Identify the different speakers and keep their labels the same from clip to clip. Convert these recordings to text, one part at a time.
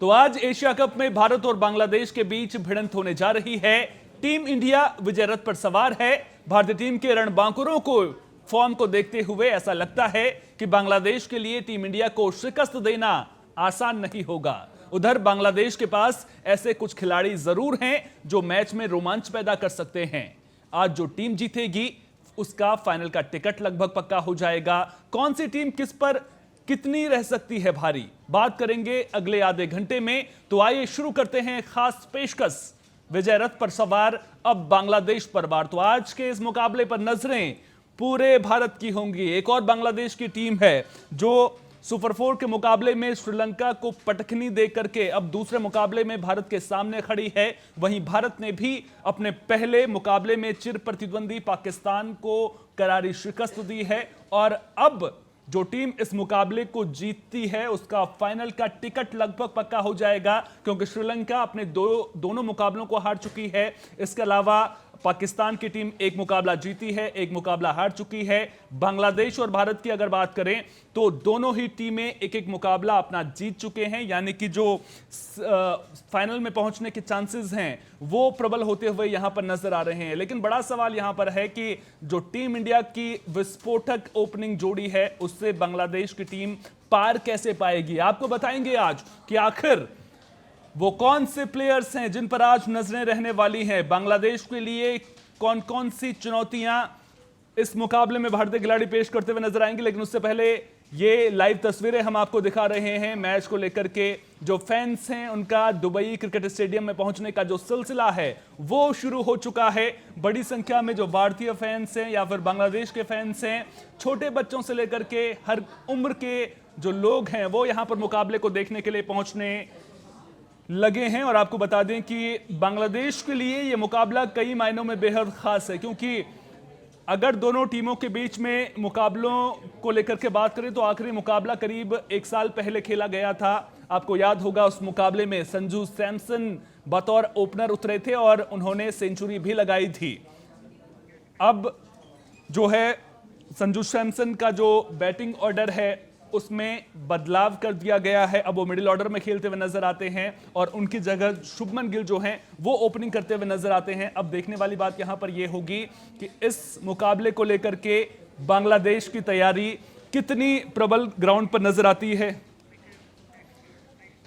Speaker 1: तो आज Asia cup में भारत और बांग्लादेश के बीच भिड़ंत होने जा रही है। टीम इंडिया विजय रथ पर सवार है। भारतीय टीम के रणबांकुरों को फॉर्म को देखते हुए ऐसा लगता है कि बांग्लादेश के लिए टीम इंडिया को शिकस्त देना आसान नहीं होगा। उधर बांग्लादेश के पास ऐसे कुछ खिलाड़ी जरूर हैं जो मैच में रोमांच पैदा कर सकते हैं। आज जो टीम जीतेगी उसका फाइनल का टिकट लगभग पक्का हो जाएगा। कौन सी टीम किस पर कितनी रह सकती है भारी, बात करेंगे अगले आधे घंटे में। तो आइए शुरू करते हैं खास पेशकश। विजय रथ पर सवार अब बांग्लादेश पर वार। तो आज के इस मुकाबले पर नजरें पूरे भारत की होंगी। एक और बांग्लादेश की टीम है जो सुपर 4 के मुकाबले में श्रीलंका को पटखनी दे करके अब दूसरे मुकाबले में भारत के सामने खड़ी है। वहीं भारत ने भी अपने पहले मुकाबले में चिर प्रतिद्वंदी पाकिस्तान को करारी शिकस्त दी है और अब जो टीम इस मुकाबले को जीतती है उसका फाइनल का टिकट लगभग पक्का हो जाएगा, क्योंकि श्रीलंका अपने दोनों मुकाबलों को हार चुकी है। इसके अलावा पाकिस्तान की टीम एक मुकाबला जीती है, एक मुकाबला हार चुकी है। बांग्लादेश और भारत की अगर बात करें तो दोनों ही टीमें एक एक मुकाबला अपना जीत चुके हैं, यानी कि जो फाइनल में पहुंचने के चांसेस हैं वो प्रबल होते हुए यहां पर नजर आ रहे हैं। लेकिन बड़ा सवाल यहां पर है कि जो टीम इंडिया की विस्फोटक ओपनिंग जोड़ी है उससे बांग्लादेश की टीम पार कैसे पाएगी। आपको बताएंगे आज कि आखिर वो कौन से प्लेयर्स हैं जिन पर आज नजरें रहने वाली हैं। बांग्लादेश के लिए कौन कौन सी चुनौतियां इस मुकाबले में भारतीय खिलाड़ी पेश करते हुए नजर आएंगे। लेकिन उससे पहले ये लाइव तस्वीरें हम आपको दिखा रहे हैं मैच को लेकर के। जो फैंस हैं उनका दुबई क्रिकेट स्टेडियम में पहुंचने का जो सिलसिला है वो शुरू हो चुका है। बड़ी संख्या में जो भारतीय फैंस हैं या फिर बांग्लादेश के फैंस हैं, छोटे बच्चों से लेकर के हर उम्र के जो लोग हैं वो यहां पर मुकाबले को देखने के लिए पहुंचने लगे हैं। और आपको बता दें कि बांग्लादेश के लिए यह मुकाबला कई मायनों में बेहद खास है, क्योंकि अगर दोनों टीमों के बीच में मुकाबलों को लेकर के बात करें तो आखिरी मुकाबला करीब 1 साल पहले खेला गया था। आपको याद होगा उस मुकाबले में संजू सैमसन बतौर ओपनर उतरे थे और उन्होंने सेंचुरी भी लगाई थी। अब जो है संजू सैमसन का जो बैटिंग ऑर्डर है उसमें बदलाव कर दिया गया है। अब वो मिडिल ऑर्डर में खेलते हुए नजर आते हैं और उनकी जगह शुभमन गिल जो हैं वो ओपनिंग करते हुए नजर आते हैं। अब देखने वाली बात यहां पर यह होगी कि इस मुकाबले को लेकर के बांग्लादेश की तैयारी कितनी प्रबल ग्राउंड पर नजर आती है।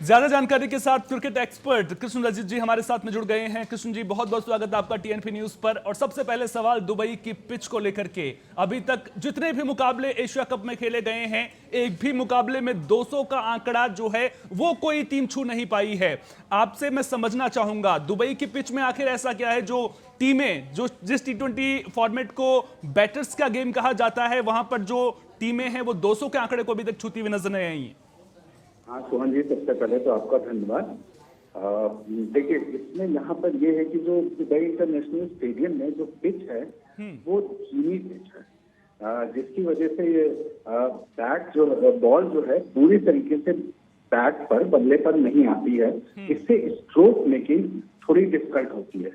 Speaker 1: ज्यादा जानकारी के साथ क्रिकेट एक्सपर्ट कृष्ण रजित जी हमारे साथ में जुड़ गए हैं। कृष्ण जी, बहुत बहुत स्वागत है आपका टीएनपी न्यूज पर। और सबसे पहले सवाल दुबई की पिच को लेकर के। अभी तक जितने भी मुकाबले एशिया कप में खेले गए हैं एक भी मुकाबले में 200 का आंकड़ा जो है वो कोई टीम छू नहीं पाई है। आपसे मैं समझना चाहूंगा दुबई की पिच में आखिर ऐसा क्या है जो टीमें, जो जिस T20 फॉर्मेट को बैटर्स का गेम कहा जाता है, वहां पर जो टीमें हैं वो 200 के आंकड़े को अभी तक छूती हुई नजर नहीं आई।
Speaker 2: हाँ सोहन जी, सबसे पहले तो आपका धन्यवाद। देखिए, इसमें यहाँ पर ये है कि जो दुबई इंटरनेशनल स्टेडियम में जो पिच है वो धीमी पिच है, जिसकी वजह से ये बैट जो बॉल जो है पूरी तरीके से बैट पर बल्ले पर नहीं आती है। इससे स्ट्रोक मेकिंग थोड़ी डिफिकल्ट होती है।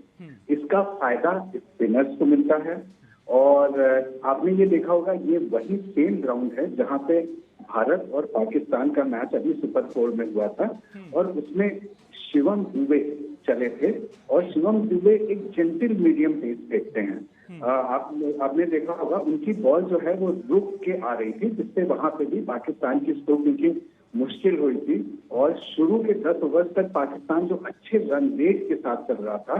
Speaker 2: इसका फायदा स्पिनर्स को मिलता है। और आपने ये देखा होगा ये वही सेम ग्राउंड है जहाँ पे भारत और पाकिस्तान का मैच अभी सुपर 4 में हुआ था और उसमें शिवम दुबे चले थे। और शिवम दुबे एक जेंटल मीडियम पेस फेंकते हैं। आपने देखा होगा उनकी बॉल जो है वो रुक के आ रही थी, जिससे वहां पे भी पाकिस्तान की स्ट्रोक मेकिंग मुश्किल हुई थी। और शुरू के 10 ओवर तक पाकिस्तान जो अच्छे रन रेट के साथ चल रहा था,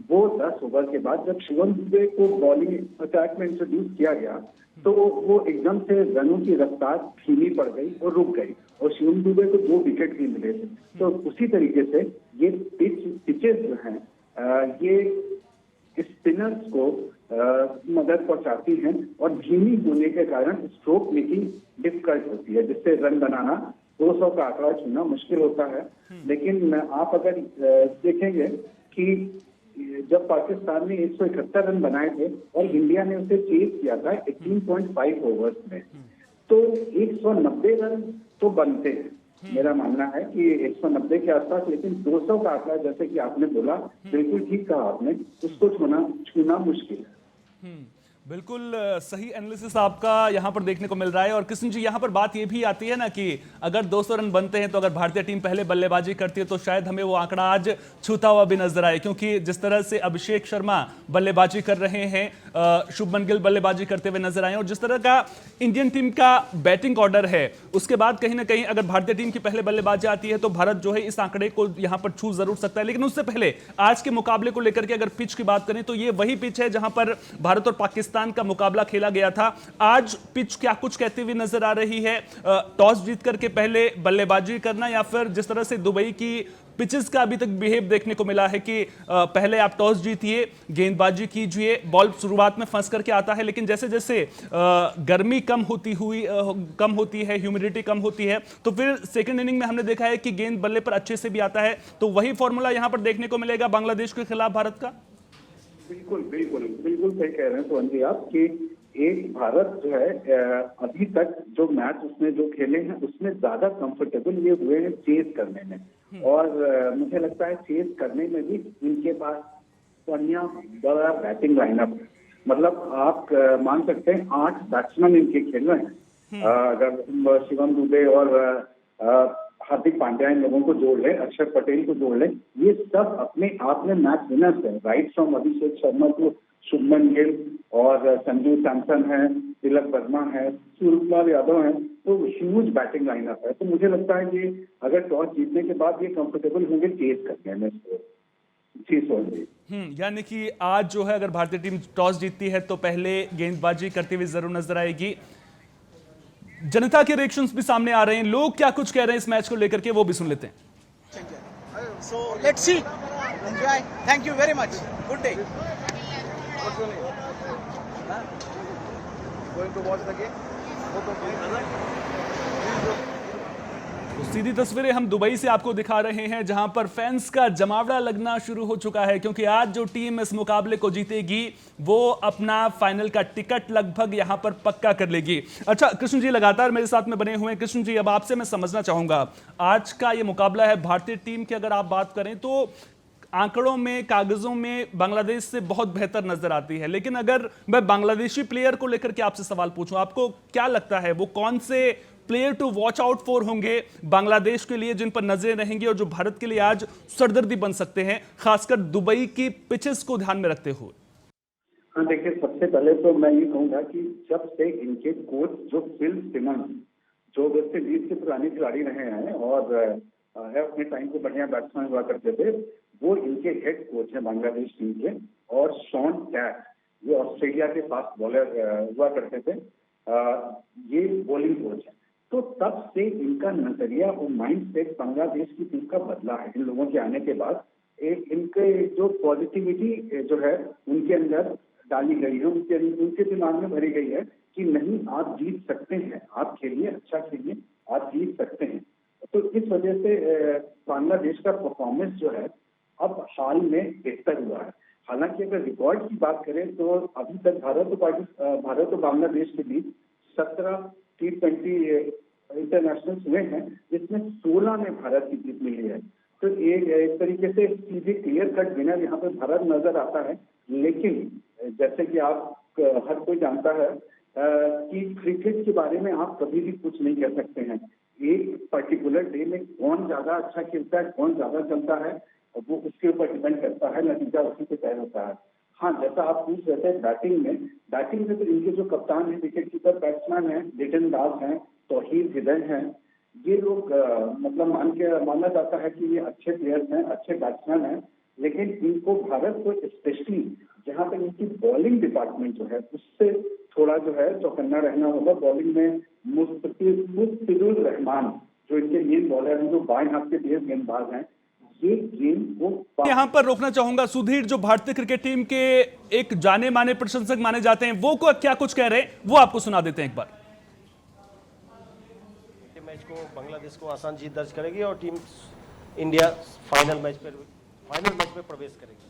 Speaker 2: वो 10 ओवर के बाद जब शिवम दुबे को बॉलिंग अटैक में इंट्रोड्यूस किया गया तो वो एकदम से रनों की रफ्तार धीमी पड़ गई और रुक गई और शिवम दुबे को 2 विकेट भी मिले थे। तो उसी तरीके से ये पिचेस जो हैं ये स्पिनर्स को मदद पहुंचाती हैं और धीमी होने के कारण स्ट्रोक मेकिंग डिफिकल्ट होती है, जिससे रन बनाना 200 का आंकड़ा छूना मुश्किल होता है। लेकिन आप अगर देखेंगे कि जब पाकिस्तान ने 171 रन बनाए थे और इंडिया ने उसे चेज किया था 18.5 ओवर्स में, तो 190 रन तो बनते हैं। मेरा मानना है कि 190 के आसपास, लेकिन 200 का आंकड़ा जैसे कि आपने बोला, बिल्कुल ठीक कहा आपने, उसको छूना मुश्किल है।
Speaker 1: बिल्कुल सही एनालिसिस आपका यहां पर देखने को मिल रहा है। और कृष्ण जी, यहां पर बात यह भी आती है ना कि अगर 200 रन बनते हैं तो अगर भारतीय टीम पहले बल्लेबाजी करती है तो शायद हमें वो आंकड़ा आज छूता हुआ भी नजर आए, क्योंकि जिस तरह से अभिषेक शर्मा बल्लेबाजी कर रहे हैं, शुभमन गिल बल्लेबाजी करते हुए नजर आए, और जिस तरह का इंडियन टीम का बैटिंग ऑर्डर है, उसके बाद कहीं ना कहीं अगर भारतीय टीम की पहले बल्लेबाजी आती है तो भारत जो है इस आंकड़े को यहां पर छू जरूर सकता है। लेकिन उससे पहले आज के मुकाबले को लेकर के अगर पिच की बात करें तो ये वही पिच है जहां पर भारत और पाकिस्तान का मुकाबला खेला गया था। आज पिच क्या कुछ कहती हुई नजर आ रही है? टॉस जीत करके पहले बल्लेबाजी करना, या फिर जिस तरह से दुबई की पिचेस का अभी तक बिहेव देखने को मिला है कि पहले आप टॉस जीतिए, गेंदबाजी कीजिए, बॉल शुरुआत में फंस करके आता है, लेकिन जैसे जैसे गर्मी कम होती है, ह्यूमिडिटी कम होती है, तो फिर सेकंड इनिंग में हमने देखा है कि गेंद बल्ले पर अच्छे से भी आता है। तो वही फॉर्मूला यहां पर देखने को मिलेगा बांग्लादेश के खिलाफ भारत का।
Speaker 2: बिल्कुल बिल्कुल बिल्कुल सही कह रहे हैं सोहन जी आप कि एक भारत जो है अभी तक जो मैच उसने जो खेले हैं उसमें ज्यादा कंफर्टेबल ये हुए हैं चेज करने में। और मुझे लगता है चेज करने में भी इनके पास बढ़िया बड़ा बैटिंग लाइनअप है। मतलब आप मान सकते हैं 8 बैट्समैन इनके खेल रहे हैं। अगर शिवम दुबे और हार्दिक पांड्या इन लोगों को जोड़ लें, अक्षर पटेल को जोड़ लें, ये सब अपने आप में मैच विनर्स हैं। राइट फ्रॉम अभिषेक शर्मा को शुभमन गिल और संजू सैमसन है, तिलक वर्मा है, सूर्यकुमार यादव है, तो ह्यूज बैटिंग लाइनअप है। तो मुझे लगता है कि अगर टॉस जीतने के बाद ये कंफर्टेबल होंगे चेज करने में जी सोन जी।
Speaker 1: यानी कि आज जो है अगर भारतीय टीम टॉस जीतती है तो पहले गेंदबाजी करते हुए जरूर नजर आएगी। जनता के रिएक्शंस भी सामने आ रहे हैं, लोग क्या कुछ कह रहे हैं इस मैच को लेकर के, वो भी सुन लेते हैं।
Speaker 3: So let's see. Enjoy. Thank you very much. Good day.
Speaker 4: What's your name? Huh? Going to watch the game?
Speaker 1: तो सीधी तस्वीरें हम दुबई से आपको दिखा रहे हैं, जहां पर फैंस का जमावड़ा लगना शुरू हो चुका है, क्योंकि आज जो टीम इस मुकाबले को जीतेगी वो अपना फाइनल का टिकट लगभग यहां पर पक्का कर लेगी। अच्छा कृष्ण जी लगातार मेरे साथ में बने हुए हैं। कृष्ण जी, अब आपसे मैं समझना चाहूंगा, आज का ये मुकाबला है भारतीय टीम की अगर आप बात करें तो आंकड़ों में, कागजों में बांग्लादेश से बहुत बेहतर नजर आती है, लेकिन अगर मैं बांग्लादेशी प्लेयर को लेकर के आपसे सवाल पूछूं, आपको क्या लगता है वो कौन से player to watch out for होंगे बांग्लादेश के लिए, जिन पर नजरें रहेंगी और जो भारत के लिए आज सरदर्दी बन सकते हैं, खासकर दुबई की पिचेस को ध्यान में रखते हुए?
Speaker 2: हाँ देखिए, सबसे पहले तो मैं ये कहूंगा कि जब से इनके कोच जो फिल सिमंस, जो वेस्ट इंडीज के पुराने खिलाड़ी रहे हैं और अपने टाइम को बढ़िया बैट्समैन हुआ करते थे, वो इनके हेड कोच हैं बांग्लादेश टीम के। और शॉन टैट जो ऑस्ट्रेलिया के फास्ट बॉलर हुआ करते थे, ये बॉलिंग कोच है। तो तब से इनका नजरिया और माइंड सेट बांग्लादेश की टीम का बदला है इन लोगों के आने के बाद। इनके जो पॉजिटिविटी जो है उनके अंदर डाली गई है, उनके दिमाग में भरी गई है कि नहीं, आप जीत सकते हैं, आप खेलिए, अच्छा खेलिए, आप जीत सकते हैं। तो इस वजह से बांग्लादेश का परफॉर्मेंस जो है अब हाल में बेहतर हुआ है। हालांकि अगर रिकॉर्ड की बात करें तो अभी तक भारत और बांग्लादेश के बीच 17 T20 इंटरनेशनल हुए हैं, जिसमें 16 में भारत की जीत मिली है। तो एक तरीके से सीधे क्लियर कट विनर यहाँ पे भारत नजर आता है। लेकिन जैसे कि आप हर कोई जानता है कि क्रिकेट के बारे में आप कभी भी कुछ नहीं कह सकते हैं। एक पर्टिकुलर डे में कौन ज्यादा अच्छा खेलता है, कौन ज्यादा चलता है, वो उसके ऊपर डिपेंड करता है, नतीजा उसी पे तय होता है। हाँ, जैसा आप पूछ रहे थे बैटिंग में तो इनके जो कप्तान है, विकेट कीपर बैट्समैन है, लिटन दास हैं, तौहीद हिदय हैं, ये लोग मतलब माना जाता है कि ये अच्छे प्लेयर्स हैं, अच्छे बैट्समैन हैं। लेकिन इनको भारत को स्पेशली जहां तक इनकी बॉलिंग डिपार्टमेंट जो है उससे थोड़ा जो है चौकन्ना रहना होगा। बॉलिंग में मुस्तफिजुर रहमान जो इनके मेन बॉलर हैं, जो बाएं हाथ के तेज गेंदबाज हैं, ये गेम को
Speaker 1: यहां पर रोकना चाहूंगा। सुधीर, जो भारतीय क्रिकेट टीम के एक जाने माने प्रशंसक माने जाते हैं, वो क्या कुछ कह रहे हैं वो आपको सुना देते हैं एक बार।
Speaker 4: मैच को बांग्लादेश को आसान जीत दर्ज करेगी और टीम इंडिया फाइनल मैच में प्रवेश करेगी।